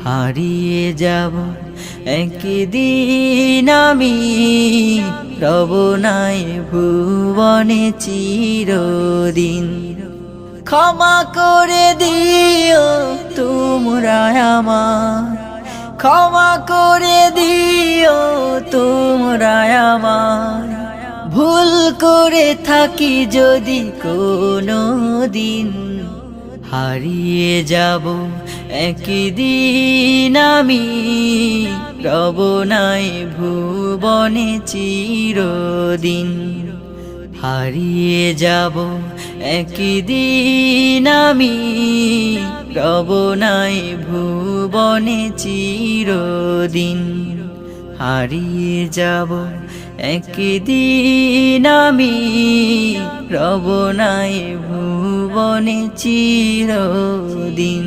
হারিয়ে যাব একদিন আমি, রব নাই ভুবনে চিরদিন। ক্ষমা করে দিও তোমরা আমায়, ক্ষমা করে দিও তোমরা আমায়, ভুল করে থাকি যদি কোনো দিন। হারিয়ে যাব একদিন আমি, রব নাই ভুবনে চিরদিন। হারিয়ে যাব একদিন আমি, রব নাই ভুবনে চিরদিন। হারিয়ে যাব একদিন আমি, রব নাই ভুবনে চিরদিন।